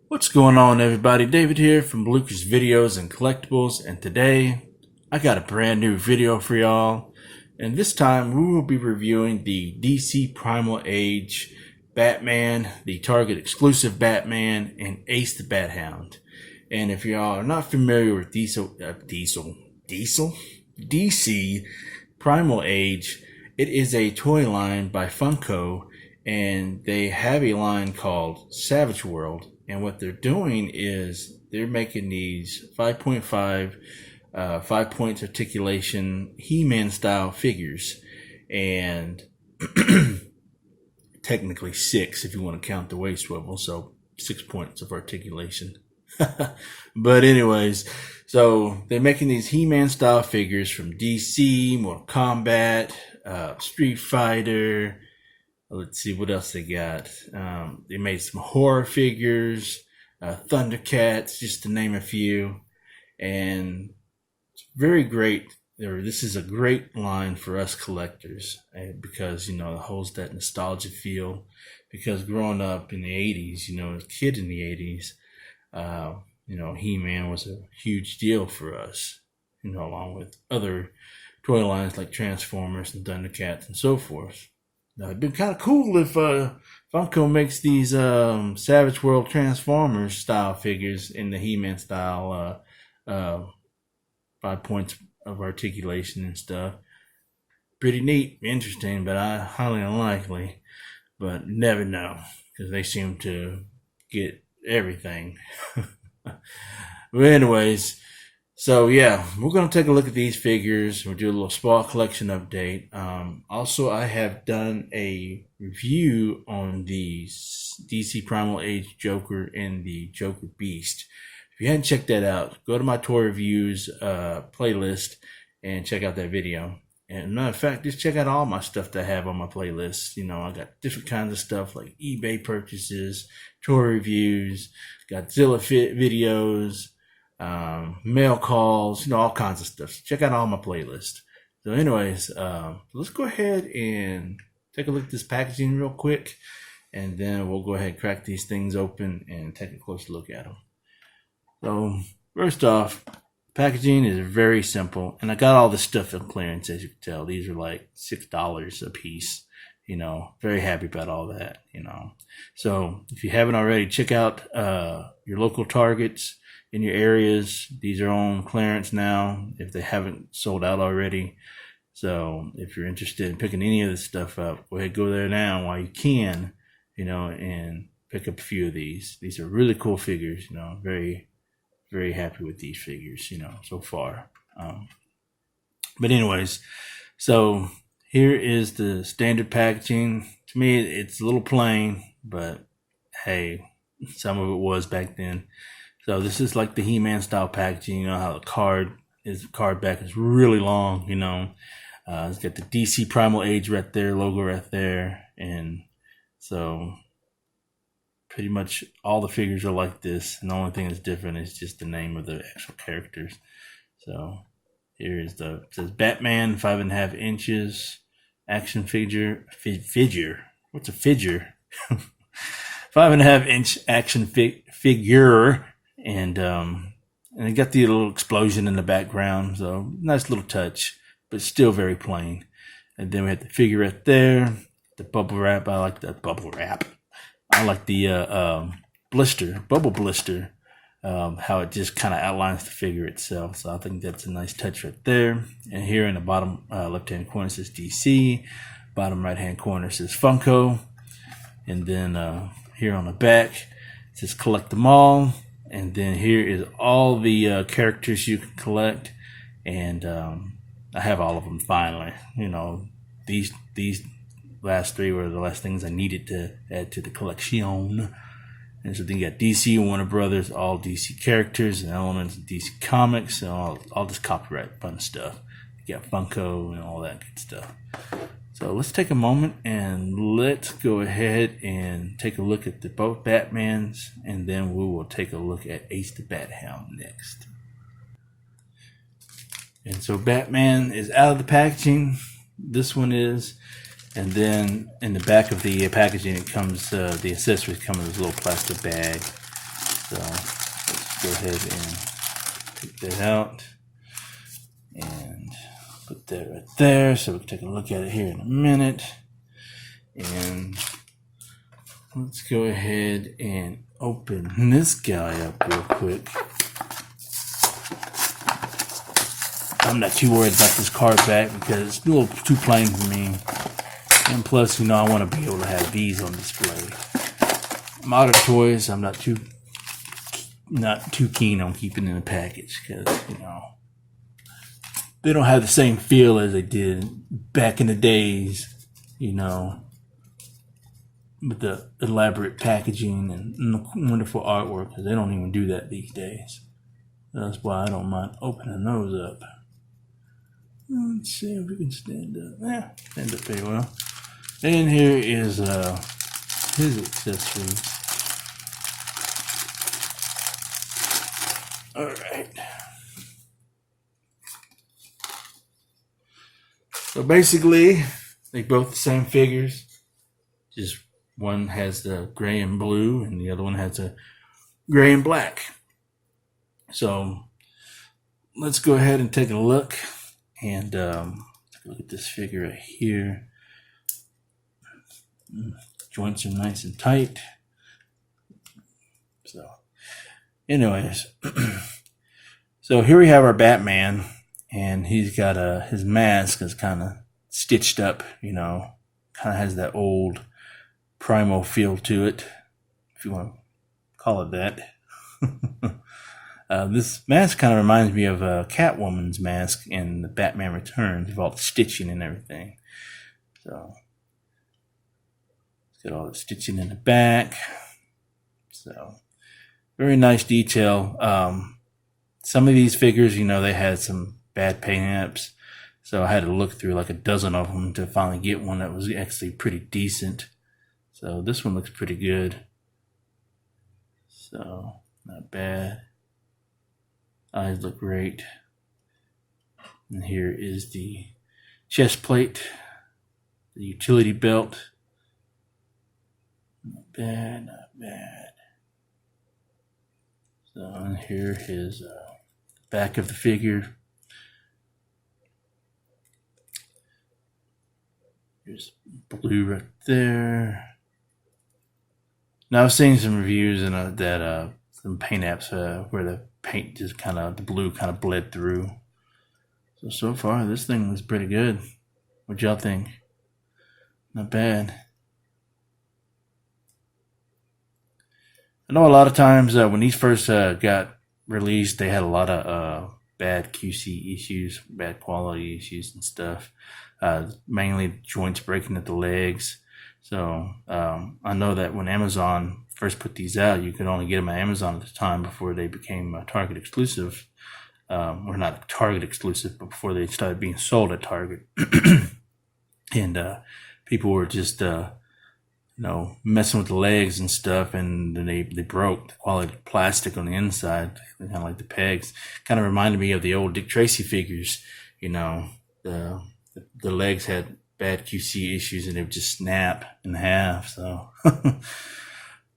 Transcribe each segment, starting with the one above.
What's going on, everybody? David here from Bluckers Videos and Collectables, and today I got a brand new video for y'all. And this time we will be reviewing the DC Primal Age Batman, the Target exclusive Batman, and Ace the Bathound. And if y'all are not familiar with DC Primal Age, it is a toy line by Funko, and they have a line called Savage World. And what they're doing is they're making these 5.5, 5 points articulation He-Man style figures, and technically 6 if you want to count the waist swivel, so 6 points of articulation. But anyways, so they're making these He-Man style figures from DC, Mortal Kombat, Street Fighter. Let's see what else they got. They made some horror figures, Thundercats, just to name a few. And it's very great. This is a great line for us collectors because, you know, it holds that nostalgia feel. Because growing up in the 80s, you know, as a kid in the 80s, you know, He-Man was a huge deal for us, you know, along with other toy lines like Transformers and Thundercats and so forth. Now, it'd be kind of cool if Funko makes these Savage World Transformers style figures in the He-Man style 5 points of articulation and stuff. Pretty neat, interesting, but highly unlikely. But never know, because they seem to get everything. But anyways, so yeah, we're going to take a look at these figures. We'll do a little small collection update. Also, I have done a review on the DC Primal Age Joker and the Joker Beast. If you hadn't checked that out, go to my toy reviews playlist and check out that video. And matter of fact, just check out all my stuff that I have on my playlist. You know, I got different kinds of stuff like eBay purchases, toy reviews, Godzilla fit videos, mail calls, you know, all kinds of stuff. So check out all my playlists. So anyways, let's go ahead and take a look at this packaging real quick, and then we'll go ahead and crack these things open and take a closer look at them. So first off, packaging is very simple, and I got all this stuff in clearance, as you can tell. These are like $6 a piece. You know, very happy about all that, you know. So if you haven't already, check out your local Targets in your areas. These are on clearance now if they haven't sold out already. So if you're interested in picking any of this stuff up, go ahead, go there now while you can, you know, and pick up a few of these. These are really cool figures, you know. Very, very happy with these figures, you know, so far. But anyways, so here is the standard packaging. To me, it's a little plain, but hey, some of it was back then. So this is like the He-Man style packaging. You know how the card back is really long, you know. It's got the DC Primal Age right there, logo right there. And so pretty much all the figures are like this. And the only thing that's different is just the name of the actual characters. So here's it says Batman, 5.5 inches, action figure. What's a figure? 5.5 inch action figure. And it got the little explosion in the background, so nice little touch, but still very plain. And then we have the figure right there, the bubble wrap. I like that bubble wrap. I like the bubble blister, how it just kind of outlines the figure itself. So I think that's a nice touch right there. And here in the bottom left-hand corner says DC, bottom right-hand corner says Funko, and then here on the back it says collect them all. And then here is all the characters you can collect, and I have all of them finally. You know, these last 3 were the last things I needed to add to the collection. And so then you got DC and Warner Brothers, all DC characters and elements of DC Comics, and all this copyright fun stuff. You got Funko and all that good stuff. So let's take a moment and let's go ahead and take a look at both Batmans, and then we will take a look at Ace the Bathound next. And so Batman is out of the packaging. This one is. And then in the back of the packaging, it comes, the accessories come in this little plastic bag. So let's go ahead and take that out and put that right there so we can take a look at it here in a minute. And let's go ahead and open this guy up real quick. I'm not too worried about this card back because it's a little too plain for me. And plus, I want to be able to have these on display. Modern toys, I'm not too keen on keeping in a package because, they don't have the same feel as they did back in the days, with the elaborate packaging and wonderful artwork, because they don't even do that these days. That's why I don't mind opening those up. Let's see if we can stand up. Yeah, stand up very well. And here is his accessories. Alright. So basically, they both the same figures. Just one has the gray and blue, and the other one has the gray and black. So let's go ahead and take a look. And look at this figure right here. Joints are nice and tight. So, anyways, so here we have our Batman, and he's got his mask is kind of stitched up, kind of has that old Primal feel to it, if you want to call it that. This mask kind of reminds me of Catwoman's mask in the Batman Returns, with all the stitching and everything. So, it's got all the stitching in the back. So, very nice detail. Some of these figures, they had some bad paint apps. So, I had to look through like a dozen of them to finally get one that was actually pretty decent. So, this one looks pretty good. So, not bad. Eyes look great. And here is the chest plate, the utility belt. Not bad, not bad. So, and here is the back of the figure. Here's blue right there. Now, I've seen some reviews and that some paint apps where the paint just the blue kind of bled through. So far, this thing looks pretty good. What y'all think? Not bad. I know a lot of times when these first got released, they had a lot of bad QC issues, bad quality issues and stuff. Mainly joints breaking at the legs. So I know that when Amazon first put these out, you could only get them on Amazon at the time before they became Target exclusive. Or not Target exclusive, but before they started being sold at Target. And people were just, messing with the legs and stuff, and then they broke the quality of plastic on the inside, kind of like the pegs. Kind of reminded me of the old Dick Tracy figures. The legs had bad QC issues and they would just snap in half. So,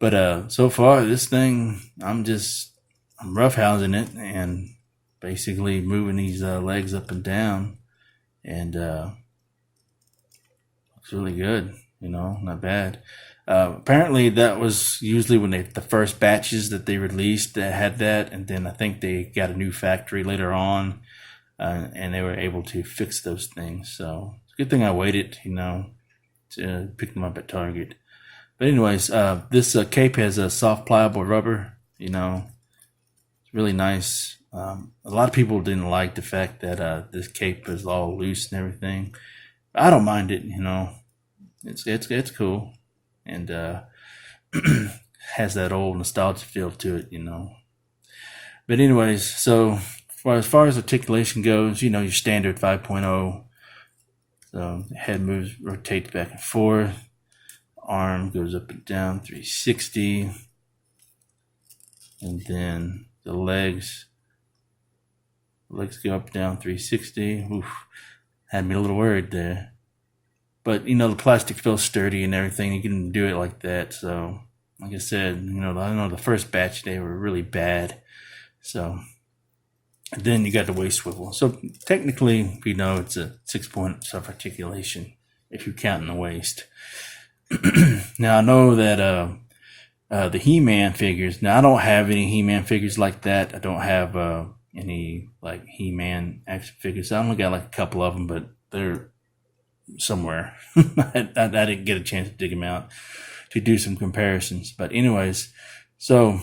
but so far this thing, I'm roughhousing it and basically moving these legs up and down, and looks really good. Not bad. Apparently that was usually when the first batches that they released that had that, and then I think they got a new factory later on, and they were able to fix those things. So it's a good thing I waited, to pick them up at Target. But anyways, this cape has a soft pliable rubber. It's really nice. A lot of people didn't like the fact that this cape is all loose and everything. I don't mind it. It's cool, and has that old nostalgia feel to it, But anyways, so as far as articulation goes, your standard 5.0. So the head rotates back and forth. Arm goes up and down 360, and then the legs go up and down 360. Oof, had me a little worried there. But, the plastic feels sturdy and everything. You can do it like that. So, like I said, I know the first batch, they were really bad. So then you got the waist swivel. So technically, it's a 6-point self-articulation if you're counting the waist. Now I know that the He-Man figures. Now I don't have any He-Man figures like that. I don't have any like He-Man action figures. I only got like a couple of them, but they're somewhere. I didn't get a chance to dig them out to do some comparisons. But anyways, so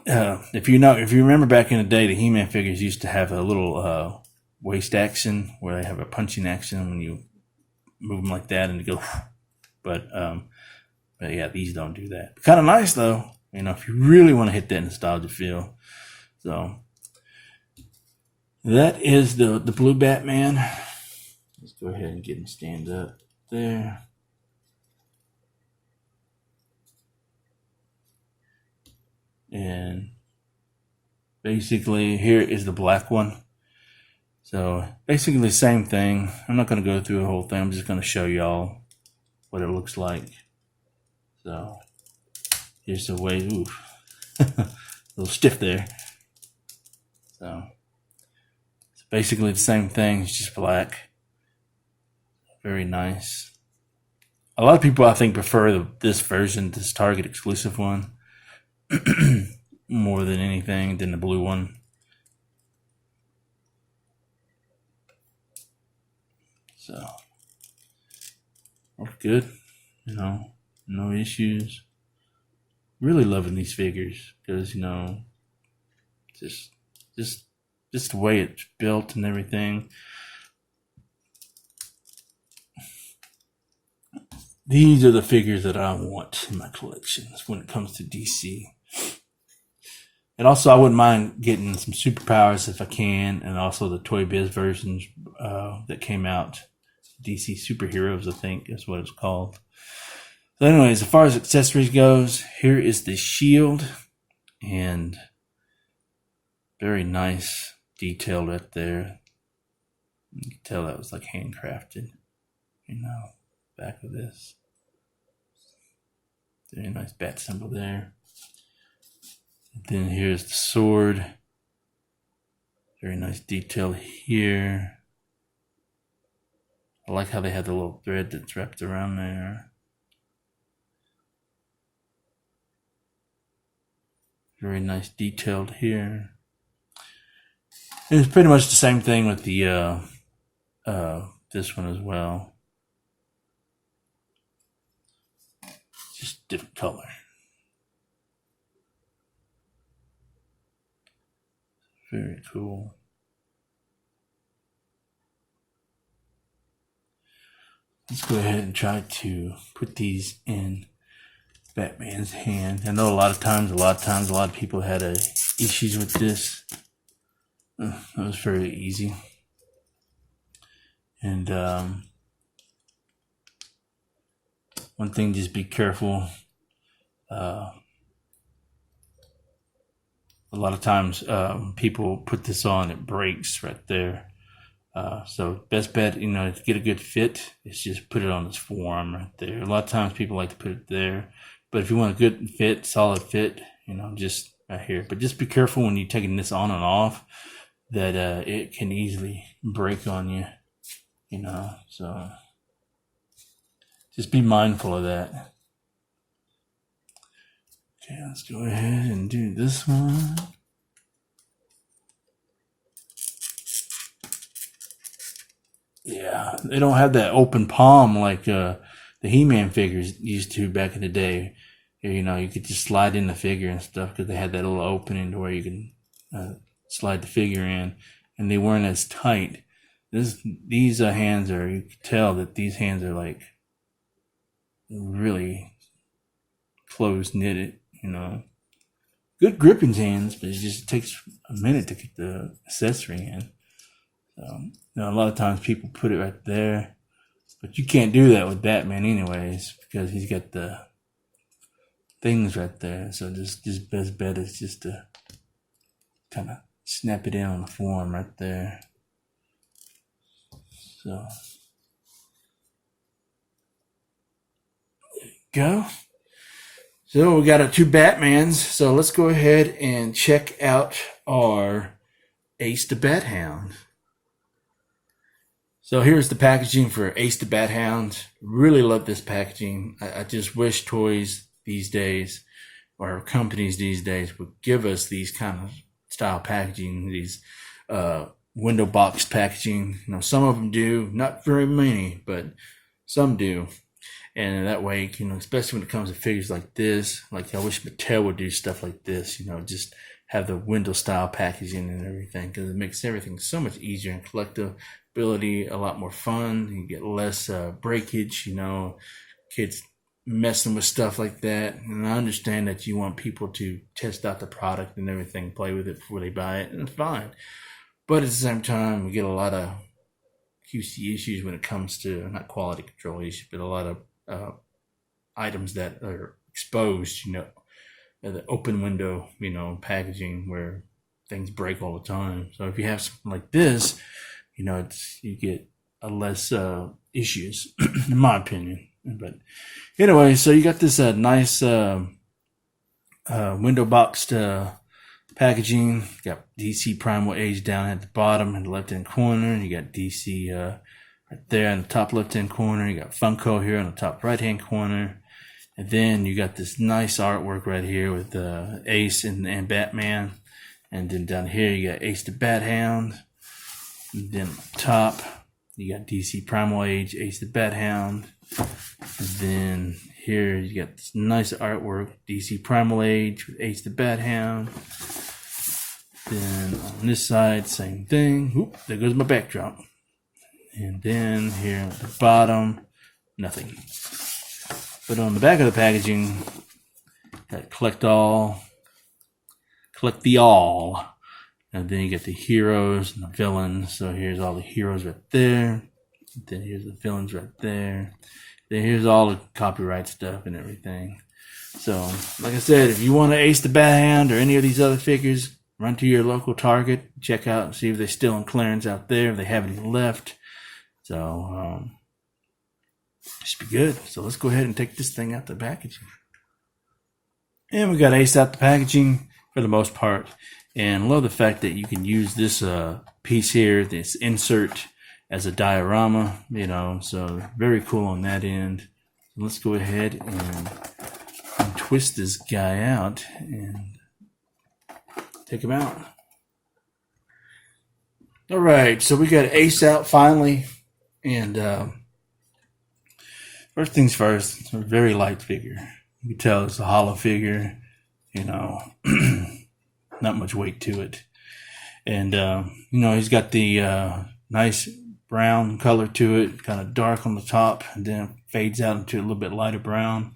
if you remember back in the day, the He-Man figures used to have a little waist action where they have a punching action when you move them like that and you go. But yeah, these don't do that. Kind of nice though, if you really want to hit that nostalgia feel. So that is the blue Batman. Let's go ahead and get him stand up there. And basically here is the black one. So basically the same thing. I'm not going to go through the whole thing. I'm just going to show y'all what it looks like. So here's the way, a little stiff there. So it's basically the same thing. It's just black. Very nice. A lot of people, I think, prefer this version, this Target exclusive one, more than anything than the blue one. So, worked good, no issues. Really loving these figures because, just the way it's built and everything. These are the figures that I want in my collections when it comes to DC. And also, I wouldn't mind getting some superpowers if I can, and also the Toy Biz versions that came out. DC Superheroes, I think is what it's called. So anyways, as far as accessories goes, here is the shield. And very nice detail right there. You can tell that was like handcrafted. Back of this. Very nice bat symbol there. And then here's the sword. Very nice detail here. I like how they have the little thread that's wrapped around there. Very nice detailed here. And it's pretty much the same thing with the this one as well. Just different color. Very cool. Let's go ahead and try to put these in Batman's hand. I know a lot of people had issues with this. That was very easy. And one thing, just be careful. A lot of times people put this on, it breaks right there. So best bet, to get a good fit is just put it on this forearm right there. A lot of times people like to put it there, but if you want a good fit, solid fit, just right here. But just be careful when you're taking this on and off that it can easily break on you, so just be mindful of that. Okay, let's go ahead and do this one. Yeah, they don't have that open palm like the He-Man figures used to back in the day. You could just slide in the figure and stuff because they had that little opening to where you can slide the figure in, and they weren't as tight. These hands are, you can tell that these hands are like really close knitted, Good gripping hands, but it just takes a minute to get the accessory in. So, a lot of times people put it right there, but you can't do that with Batman anyways because he's got the things right there. So just best bet is just to kind of snap it in on the forearm right there. So there you go. So we got our 2 Batmans. So let's go ahead and check out our Ace the Bathound. So here's the packaging for Ace the Bathound. Really love this packaging. I just wish toys these days, or companies these days, would give us these kind of style packaging, these window box packaging. You know, some of them do, not very many, but some do. And that way, you know, especially when it comes to figures like this, like I wish Mattel would do stuff like this, you know, just have the window style packaging and everything, because it makes everything so much easier and collectability a lot more fun. You get less breakage, you know, kids messing with stuff like that. And I understand that you want people to test out the product and everything, play with it before they buy it, and it's fine. But at the same time, we get a lot of QC issues when it comes to, not quality control issues, but a lot of items that are exposed, you know, the open window, you know, packaging where things break all the time. So if you have something like this, you know, you get a less issues, in my opinion. But anyway, so you got this nice window boxed packaging. You got DC Primal Age down at the bottom in the left hand corner. You got DC right there in the top left hand corner. You got Funko here in the top right hand corner. And then you got this nice artwork right here with Ace and Batman. And then down here you got Ace the Bathound. And then on top you got DC Primal Age, Ace the Bathound. And then here you got this nice artwork, DC Primal Age with Ace the Bathound. Then on this side, same thing. Oop, there goes my backdrop. And then here at the bottom, nothing. But on the back of the packaging, got collect the all. And then you get the heroes and the villains. So here's all the heroes right there. Then here's the villains right there. Then here's all the copyright stuff and everything. So, like I said, if you want to Ace the Bathound or any of these other figures, run to your local Target, check out and see if they're still on clearance out there, if they have any left. So, should be good. So let's go ahead and take this thing out the packaging. And we got Ace out the packaging for the most part. And I love the fact that you can use this piece here, this insert, as a diorama, you know, so very cool on that end. So let's go ahead and twist this guy out and take him out. All right, so we got Ace out finally. And first things first, it's a very light figure. You can tell it's a hollow figure, you know, not much weight to it. And, you know, he's got the nice brown color to it, kind of dark on the top, and then fades out into a little bit lighter brown.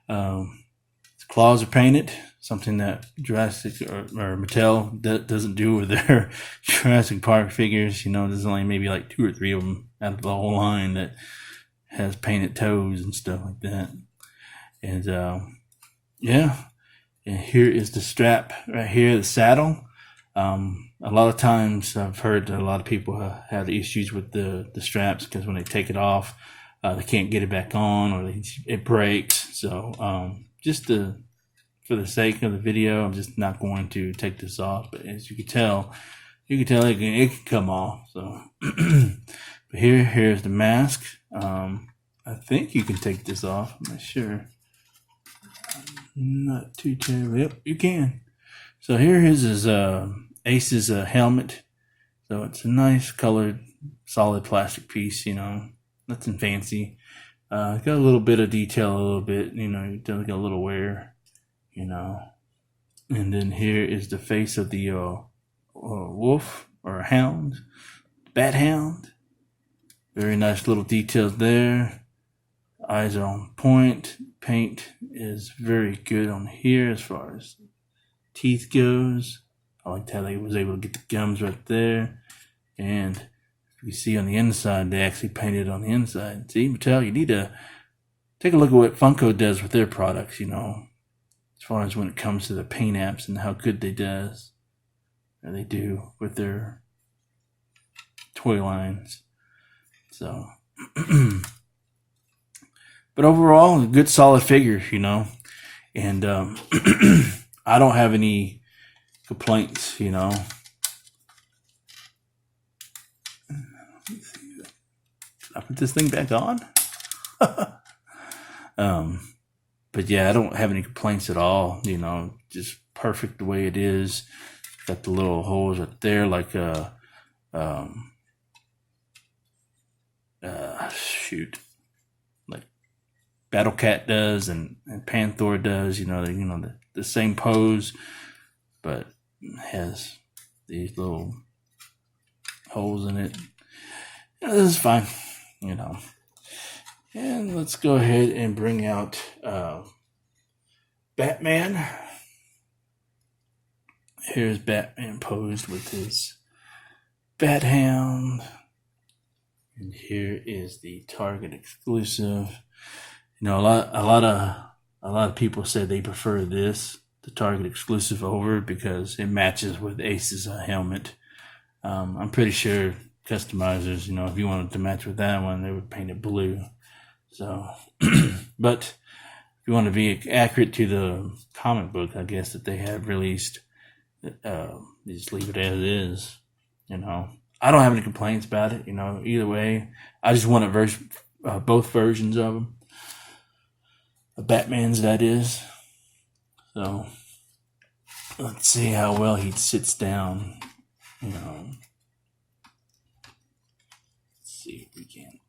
His claws are painted, something that Jurassic or Mattel doesn't do with their Jurassic Park figures. You know, there's only maybe like 2 or 3 of them out of the whole line that has painted toes and stuff like that. And yeah, and here is the strap right here, the saddle. A lot of times I've heard that a lot of people have issues with the straps because when they take it off, they can't get it back on, or it breaks. So just for the sake of the video, I'm just not going to take this off. But as you can tell it can come off. So, but here's the mask. I think you can take this off. I'm not sure. Not too terrible. Yep, you can. So here is his Ace's helmet. So it's a nice colored, solid plastic piece, you know, nothing fancy. Got a little bit of detail, a little bit, you know, it does get a little wear, you know. And then here is the face of the wolf or hound, Bathound. Very nice little details there. Eyes are on point. Paint is very good on here as far as teeth goes. I like how they was able to get the gums right there. And you see on the inside, they actually painted on the inside. See, Mattel, you need to take a look at what Funko does with their products, you know, as far as when it comes to the paint apps and how good they do with their toy lines. So, but overall, a good solid figure, you know. And I don't have any complaints, you know. I put this thing back on. But yeah, I don't have any complaints at all, you know, just perfect the way it is. Got the little holes right there, like shoot, like Battle Cat does and Panther does, you know, the same pose, but has these little holes in it. Yeah, this is fine, you know. And let's go ahead and bring out Batman. Here's Batman posed with his Bathound. And here is the Target exclusive. You know, a lot of people said they prefer this, the Target exclusive, over because it matches with Ace's helmet. I'm pretty sure customizers, you know, if you wanted to match with that one, they would paint it blue. So, but if you want to be accurate to the comic book, I guess, that they have released, just leave it as is, you know. I don't have any complaints about it, you know, either way. I just want both versions of them. Batman's, that is. So, let's see how well he sits down, you know. Let's see if we can't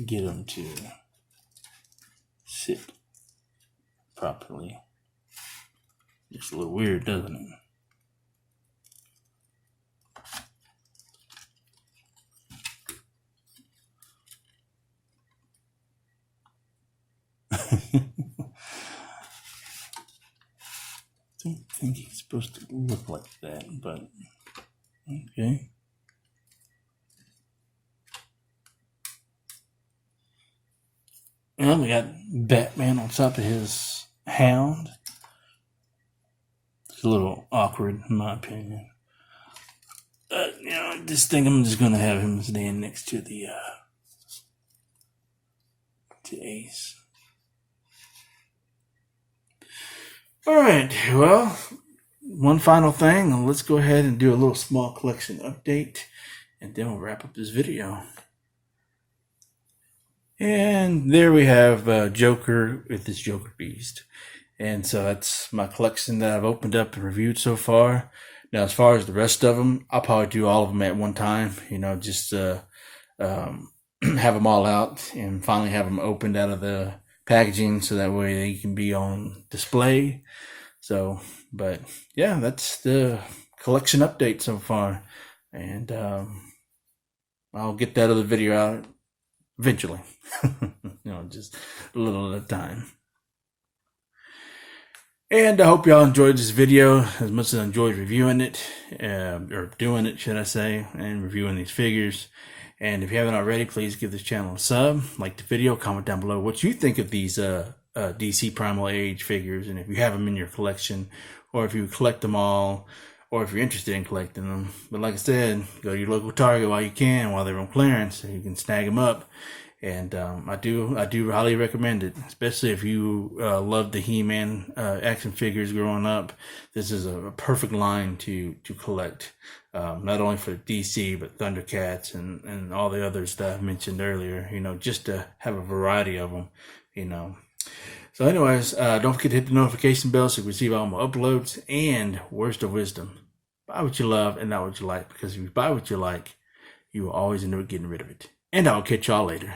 get him to sit properly. It's a little weird, doesn't it? I don't think he's supposed to look like that, but okay. Well, we got Batman on top of his hound. It's a little awkward, in my opinion. You know, this thing, I'm just going to have him stand next to the to Ace. Alright, well, one final thing. Let's go ahead and do a little small collection update, and then we'll wrap up this video. And there we have Joker with this Joker Beast. And so that's my collection that I've opened up and reviewed so far. Now, as far as the rest of them, I'll probably do all of them at one time, you know, just have them all out and finally have them opened out of the packaging so that way they can be on display. So, but yeah, that's the collection update so far. And I'll get that other video out eventually. You know, just a little at a time. And I hope y'all enjoyed this video as much as I enjoyed reviewing it, or doing it, should I say, and reviewing these figures. And if you haven't already, please give this channel a sub, like the video, comment down below what you think of these DC Primal Age figures, and if you have them in your collection, or if you collect them all, or if you're interested in collecting them. But like I said, go to your local Target while you can, while they're on clearance, so you can snag them up. And I do highly recommend it, especially if you loved the He-Man action figures growing up. This is a perfect line to collect, not only for DC but Thundercats and all the others that I mentioned earlier. You know, just to have a variety of them. You know. So, anyways, don't forget to hit the notification bell so you can receive all my uploads. And words of wisdom: buy what you love and not what you like, because if you buy what you like, you will always end up getting rid of it. And I'll catch y'all later.